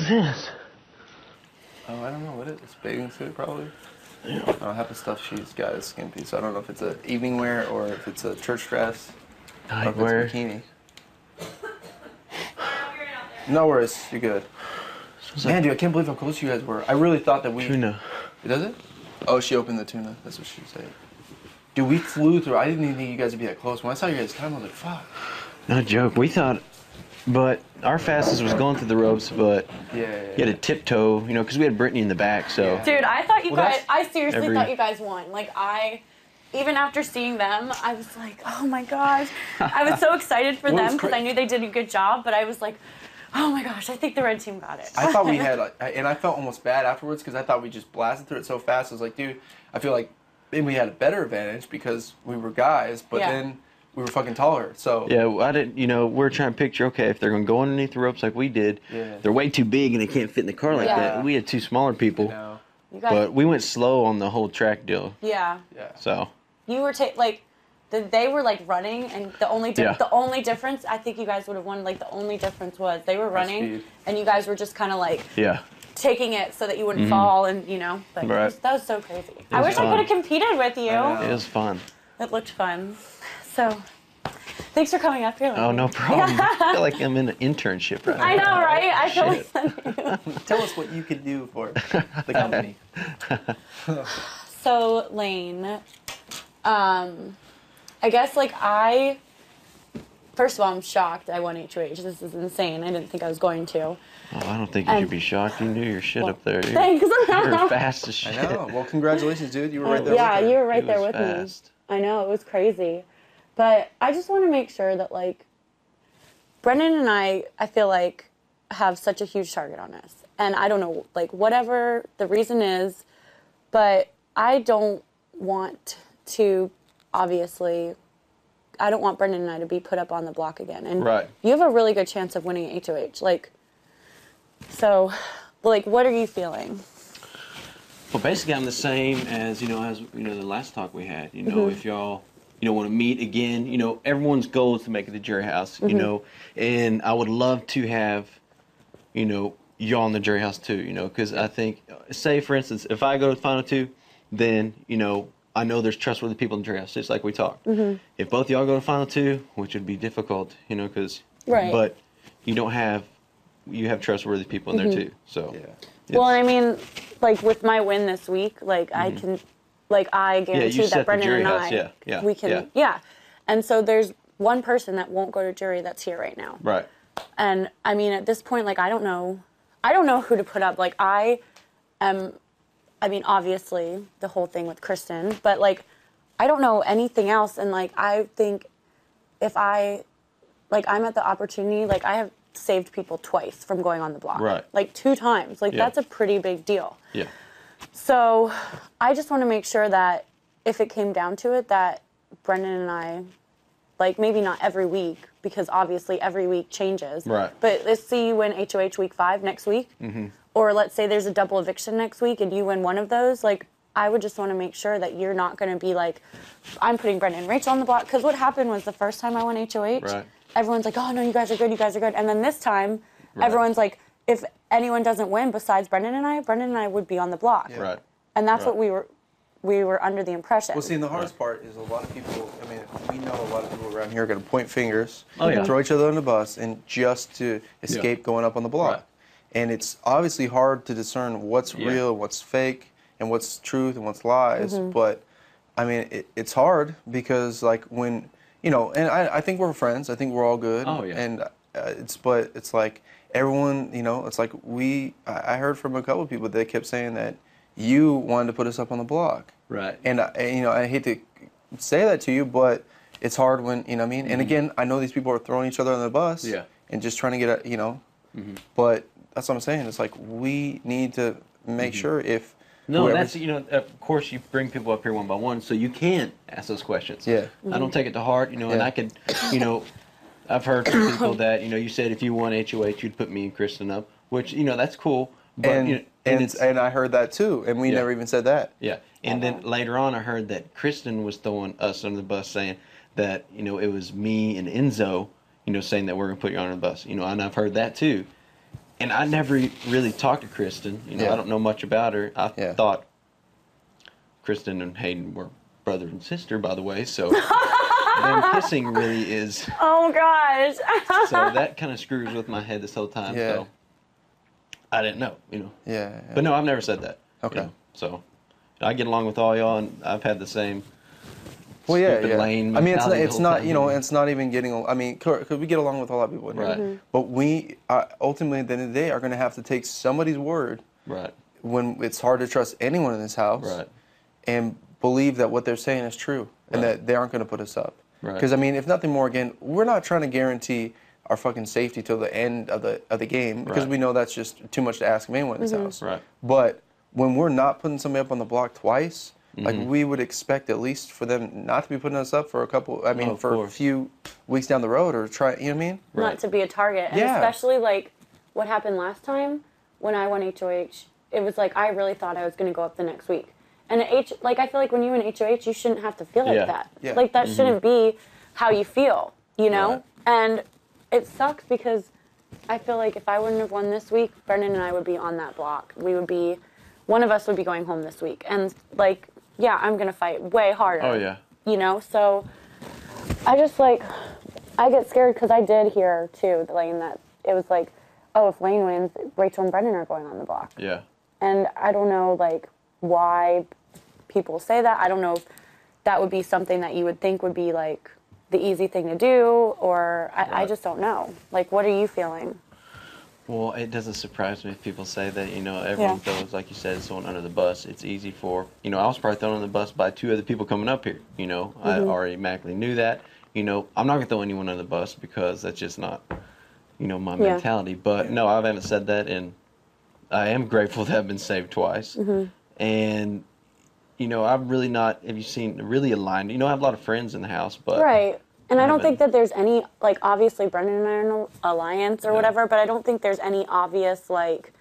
this? Oh, I don't know what it is. Bathing suit, probably. Yeah. I don't have the stuff she's got is skimpy, so I don't know if it's a evening wear or if it's a church dress or if it's a bikini. No worries, you're good. Man, dude, I can't believe how close you guys were. I really thought that we... Tuna. Does it? Oh, she opened the tuna. That's what she said. Dude, we flew through. I didn't even think you guys would be that close. When I saw you guys' time, I was like, fuck. No joke. We thought... But our fastest was going through the ropes, but you had to tiptoe, you know, because we had Brittany in the back, so... Yeah. Dude, I thought you guys... I seriously thought you guys won. Like, even after seeing them, I was like, oh my gosh. I was so excited for them because I knew they did a good job, but I was like, oh my gosh, I think the red team got it. I thought we had, and I felt almost bad afterwards because I thought we just blasted through it so fast. I was like, dude, I feel like maybe we had a better advantage because we were guys, but then we were fucking taller, so. Yeah, I didn't, you know, we're trying to picture, okay, if they're going to go underneath the ropes like we did, they're way too big and they can't fit in the car like that. We had two smaller people, but we went slow on the whole track deal. Yeah. So. You were, they were like running, and the only difference, I think you guys would have won, like the only difference was they were running, and you guys were just kind of like taking it so that you wouldn't fall, and you know, but that was so crazy. I wish I could have competed with you. It was fun. It looked fun. So, thanks for coming up here. Oh, no problem. I feel like I'm in an internship right now. I know, right? I feel like Tell us what you could do for the company. So, Lane, I guess, like, first of all, I'm shocked I won HoH. This is insane. I didn't think I was going to. Oh, I don't think you should be shocked. You knew your shit up there. Thanks. You're fast as shit. I know. Well, congratulations, dude. You were right there with me. Yeah, you were right there with fast. me. I know. It was crazy. But I just want to make sure that, like, Brendan and I feel like, have such a huge target on us. And I don't know, like, whatever the reason is, but I don't want to, obviously, I don't want Brendan and I to be put up on the block again. And you have a really good chance of winning HoH. Like, so, like, what are you feeling? Well, basically, I'm the same as, the last talk we had. You know, if y'all, want to meet again, everyone's goal is to make it to Jury House, you know, and I would love to have, y'all in the Jury House too, because I think, say, for instance, if I go to Final Two, then, I know there's trustworthy people in the Jury House, just like we talked. If both y'all go to Final Two, which would be difficult, because, but you have trustworthy people in there too, so. Well, I mean, like, with my win this week, like, I can, like, I guarantee that Brendan and I, we can, And so there's one person that won't go to jury that's here right now. Right. And, I mean, at this point, like, I don't know who to put up. Like, obviously, the whole thing with Kristen, but, like, I don't know anything else. And, like, I think if I'm at the opportunity, like, I have saved people twice from going on the block. Right. Like, 2 times. Like, that's a pretty big deal. Yeah. So, I just want to make sure that if it came down to it, that Brendan and I, like, maybe not every week, because obviously every week changes. Right. But let's see you win HoH week 5 next week. Or let's say there's a double eviction next week and you win one of those. Like, I would just want to make sure that you're not going to be like, I'm putting Brendan and Rachel on the block. Because what happened was the first time I won HoH, everyone's like, oh, no, you guys are good, you guys are good. And then this time, everyone's like, if anyone doesn't win besides Brendan and I would be on the block. Right. And that's what we were under the impression. Well, see, and the hardest part is a lot of people, I mean, we know a lot of people around here are going to point fingers, throw each other on the bus, and just to escape going up on the block. And it's obviously hard to discern what's real, what's fake, and what's truth and what's lies. But, I mean, it's hard because, like, when, and I think we're friends. I think we're all good. Oh, yeah. And but it's like everyone, it's like I heard from a couple of people that kept saying that you wanted to put us up on the block. Right. And, I hate to say that to you, but it's hard when, you know what I mean? And again, I know these people are throwing each other on the bus and just trying to get a, but that's what I'm saying. It's like we need to make sure if that's, of course you bring people up here one by one, so you can ask those questions. Yeah. I don't take it to heart, and I can, I've heard from people that, you said if you won HoH, you'd put me and Kristen up, which, that's cool. But, and I heard that too, and we never even said that. Yeah. And then later on, I heard that Kristen was throwing us under the bus, saying that, it was me and Enzo, saying that we're going to put you on the bus, and I've heard that too. and I never really talked to Kristen. You know, I don't know much about her. I thought Kristen and Hayden were brother and sister, by the way, so them kissing really is... Oh, gosh. So that kind of screws with my head this whole time, so I didn't know, you know. Yeah. But no, I've never said that. Okay. You know? So I get along with all y'all, and I've had the same well, yeah. lane I mean, it's not, time, you know, it's not even getting, I mean, because we get along with a lot of people in here. Right. But we, ultimately, at the end of the day, are going to have to take somebody's word when it's hard to trust anyone in this house and believe that what they're saying is true and that they aren't going to put us up. Because, I mean, if nothing more, again, we're not trying to guarantee our fucking safety till the end of the game because we know that's just too much to ask of anyone in this house. But when we're not putting somebody up on the block twice, like we would expect at least for them not to be putting us up for a couple, I mean, for a few weeks down the road or try, you know what I mean? Not to be a target. And especially like what happened last time when I won HoH, it was like I really thought I was going to go up the next week. And like I feel like when you win HoH, you shouldn't have to feel like that. Like that shouldn't be how you feel, you know? And it sucks because I feel like if I wouldn't have won this week, Brendan and I would be on that block. We would be, one of us would be going home this week. And like, yeah, I'm going to fight way harder. Oh, yeah. You know? So I just like, I get scared because I did hear too, Lane, that it was like, oh, if Lane wins, Rachel and Brendan are going on the block. Yeah. And I don't know, like, why people say that. I don't know if that would be something that you would think would be like the easy thing to do, or I just don't know. Like, what are you feeling? Well, it doesn't surprise me if people say that, you know, everyone throws, like you said, someone under the bus. It's easy for, you know, I was probably thrown under the bus by 2 other people coming up here, you know. I already automatically knew that. You know, I'm not going to throw anyone under the bus because that's just not, you know, my mentality. But, no, I haven't said that, and I am grateful that I've been saved twice. And, you know, I'm really not, have you seen, really aligned. You know, I have a lot of friends in the house, but... Right. And I don't think that there's any, like, obviously Brendan and I are in an alliance or whatever, but I don't think there's any obvious, like,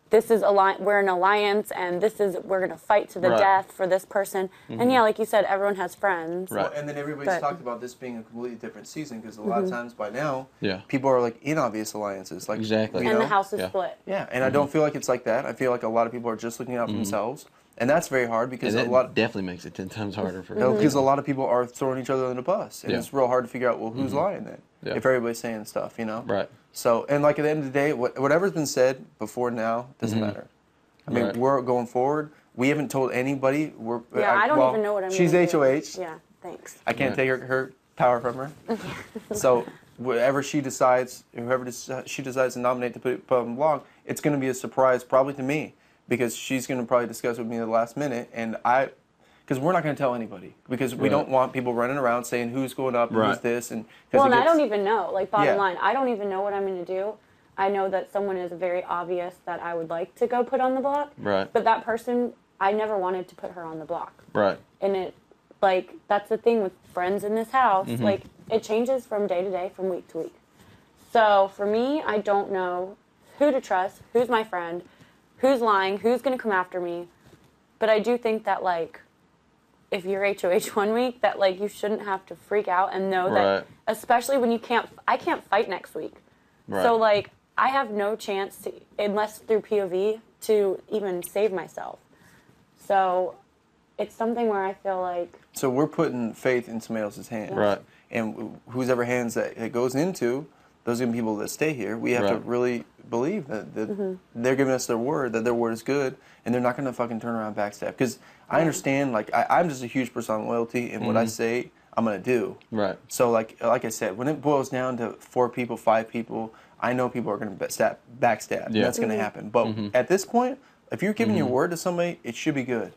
this is, we're an alliance and this is, we're going to fight to the death for this person. And yeah, like you said, everyone has friends. Well, and then everybody's talked about this being a completely different season because a lot of times by now, people are, like, in obvious alliances. Like, exactly. You and know? the house is split. Yeah, and I don't feel like it's like that. I feel like a lot of people are just looking out for themselves. And that's very hard because a lot definitely makes it 10 times harder for because a lot of people are throwing each other under the bus, and it's real hard to figure out who's lying then if everybody's saying stuff, you know. Right. So and like at the end of the day, whatever's been said before now doesn't matter. I mean, we're going forward. We haven't told anybody. I don't even know what I'm. She's HoH. Yeah, thanks. I can't take her power from her. So whatever she decides, she decides to nominate to put on the blog, it's going to be a surprise probably to me. Because she's going to probably discuss with me at the last minute, and because we're not going to tell anybody, because we don't want people running around saying who's going up, and who's this, and well, and I don't even know. Like bottom line, I don't even know what I'm going to do. I know that someone is very obvious that I would like to go put on the block, but that person, I never wanted to put her on the block, and it, like that's the thing with friends in this house, like it changes from day to day, from week to week. So for me, I don't know who to trust, who's my friend. Who's lying? Who's going to come after me? But I do think that, like, if you're HoH one week, that, like, you shouldn't have to freak out and know that, especially when I can't fight next week. So, like, I have no chance to, unless through POV, to even save myself. So, it's something where I feel like... So we're putting faith in somebody else's hands. And whose ever hands that it goes into, those are going to be people that stay here. We have to really believe that they're giving us their word, that their word is good, and they're not going to fucking turn around and backstab. Because I understand, like, I'm just a huge person on loyalty, and what I say, I'm going to do. So, like I said, when it boils down to 4 people, 5 people, I know people are going to backstab. And that's going to happen. But at this point, if you're giving your word to somebody, it should be good.